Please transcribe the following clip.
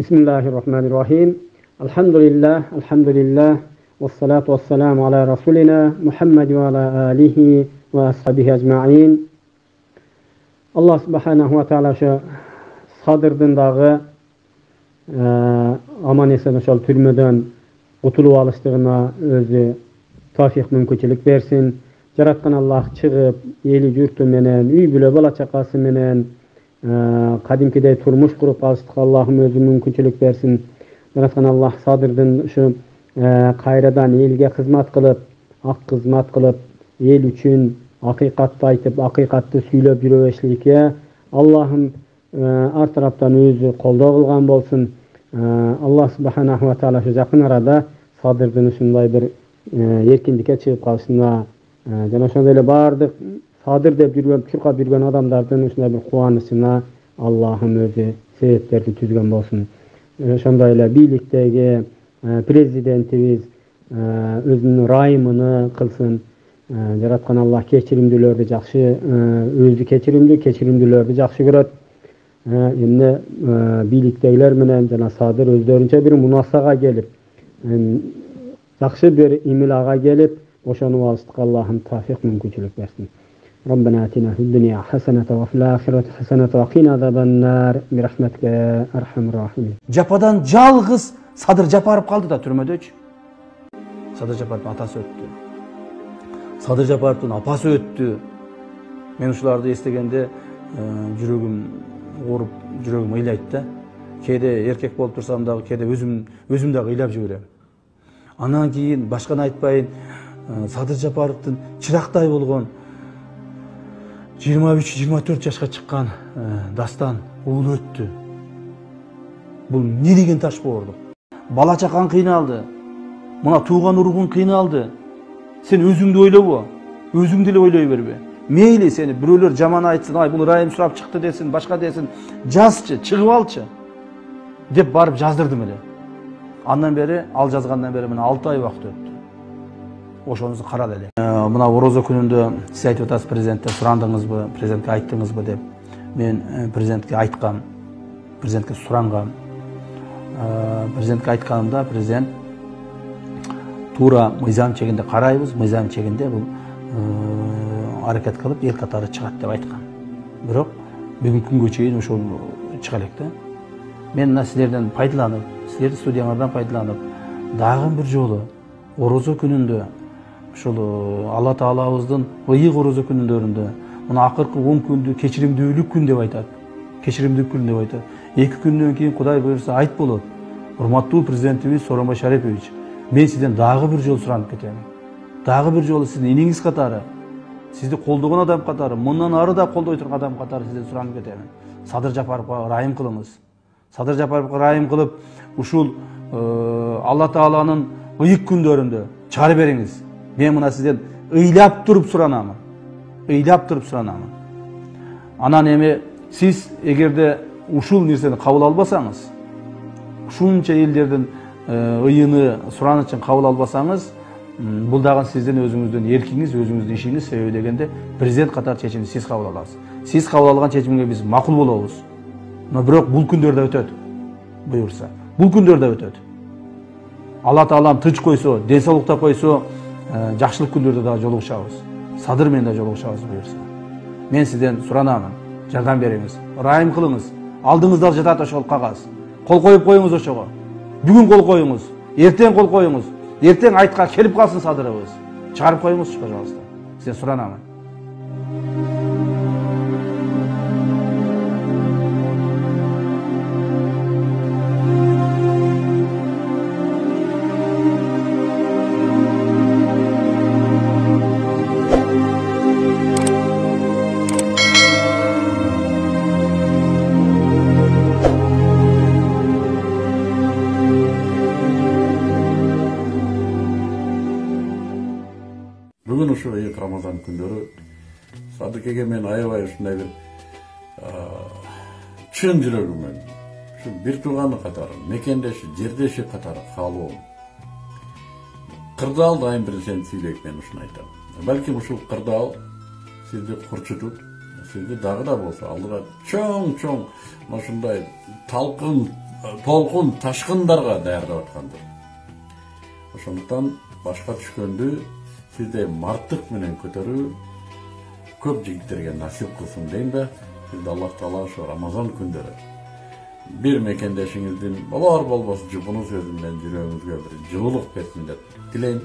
Bismillahirrahmanirrahim. Elhamdülillah. Vessalatu vesselamu ala Rasulina Muhammed ve ala alihi ve ashabihi ecma'in. Allah subhanahu ve ta'ala şu sadırdındağı aman esen şol türmeden qutulup alıştığına özü tawfik mümkünçilik versin. Jaratkan Allah çıkıp eli jurtu menen, üy bile bala çakası menen kadimkidey turmuş kurup alıştık. Allah'ım özü mümkünçilik versin. Jaratkan Allah sadırdın şu kayradan elge hizmet kılıp, ak hizmet kılıp, el üçün hakikatты aytıp, hakikatты süylep yürüveşlikке Allah'ım ar taraftan özü kolda kılgan bolsun. Allah subhanahu ve ta'ala şu yakın arada sadırdın şunday bir erkinlikке çıkıp kalışına jana şonday ele bardyk sadır dep жүргөн, çurkap жүргөн adamdardın şunday bir kuwanычына Allah'ım özü sebeplerdi tüzgön bolsun. Şonday ele bilikdegi prezidentimiz özünün rayımını kılsın. Jaratkan Allah kechirimdүүлөрдү jakşı özü kechirimdүүлөрдү jakşı göröt. Emne bilikdegiler menen jana sadır özlörünçe bir munasaga gelip jakşı bir imilaga gelip oşonu alıştık. Allah'ım tawfik mümkünçilik versin. Rabbena atina fid dunya hasenete ve fil ahireti hasenete ve qina azabannar bi rahmetike erhamur rahimin. Japadan жалгыз Sadır Japarov kaldı da türmöдөчү. Sadır Japarov'un atası öttü. Sadır Japarov'un apası öttü. Men uşulарды estegende жүрөгүm ооруп, жүрөгүm ыйлайт да. Кээде эркек болуп турсам дагы, кээде өзүм дагы ыйлап жиберем. Андан кийин башканы айтпайын, Sadır Japarov'ун чырактай болгон 23-24 жашка чыккан Дастан уулу өттү. Бул эмне деген таш боордук? Bala çakan kıynaldı. Muna tuğan urgun kıynaldı. Sen özüңdü oylabı. Özüңdü ele oylayıverbe. Meyli seni biröler jaman aytsın, ay bunu rayım surap çıktı desin, başka desin. Жазчы, çıkıp alçı. Dep barıp jazdırdım ele. Andan beri, al жазгандан beri mına 6 ay vaqt öttü. Oşonuzu karal ele. Mına Orozo gününde siz aytып atasiz prezidentte surandыңызбы, prezidentke ayttыңызбы dep. Men prezidentke aytkam, prezidentke surangam. Prezidentke aytkanımda prezident tuura mыйзам чегинде карайбыз, мыйзам чегинде бул аракет кылып эл катары чыгат деп айткан. Бирок бүгүнкү күнгө чейин ошол чыга элек да. Мен мына силерден пайдаланып, силердин студияңардан пайдаланып, дагы бир жолу Орозо күнүндө ошол Алла Таалабыздын ыйык Орозо күнүндөрүндө мына акыркы 10 күндү кечиримдүүлүк күн деп айтат. Кечиримдүүлүк күн деп айтат. 2 күндөн кийин Кудай буйрса айт болот. Урматтуу президентибиз Сооронбай Шарипович, мен сизден дагы бир жолу суранып кетем. Дагы бир жолу сиздин иниңиз катары, сизди колдогон адам катары, мындан ары да колдой турган адам катары сизден суранып кетем. Садыр Жапаровго райым кылыңыз. Садыр Жапаровго райым кылып, ушул Алла Тааланын ыйык күндөрүндө чыгарып бериңиз. Мен мына сизден ыйлап туруп суранамын. Ыйлап туруп суранамын. Анан эми сиз эгерде ушул нерсени кабыл албасаңыз, ушунча элдердин ыйыны, суранычын кабыл албасаңыз, бул дагы сиздин өзүңүздүн эркиңиз, өзүңүздүн ишиңиз. Себеби дегенде президент катар чечимди сиз кабыл аласыз. Сиз кабыл алган чечимге биз макул болобуз. Но бирок бул күндөрдө өтөт. Буйрса, бул күндөрдө өтөт. Алла Таалам тынч койсо, ден соолукта койсо, жакшылык күндөрдө дагы жолугушабыз. Садыр менен да жолугушабыз буйрса. Мен сизден суранамын. Жардам бериңиз. Райым кылыңыз. Алдыңызда жатат ошол кагаз. Кол коюп коюңуз ошого. Бүгүн кол коюңуз. Эртең кол коюңуз. Эртең айтка келип калсын Садырыбыз. Чыгарып коюңуз, пожалуйста. Сизден суранамын. Бүгін ушул ыйык Рамазан күндөрү Садыкеге мен аябай ушундай бир чын жүрөгүмөн ушу бир тууганы катары, мекендеши, жердеши катары каалоом. Кырдаал дайым бир сени сыйлайт, мен ушуну айтам. Балким ушул кырдаал сизди курчутуп, сизди дагы да болсо алдыга чоң ушундай талкын толкун ташкындарга даярдап атканdır. Ошондуктан башка түшкөндү сизде марттык менен көтөрүү көп жигиттерге насип кылсын дейм да, сизди Аллах Таала ошо Рамазан күндөрү bir mekendешиңиздин болор болбос жупуну сөзү менен жүрөгүңүзгө bir жылуулук берсин деп тилейм.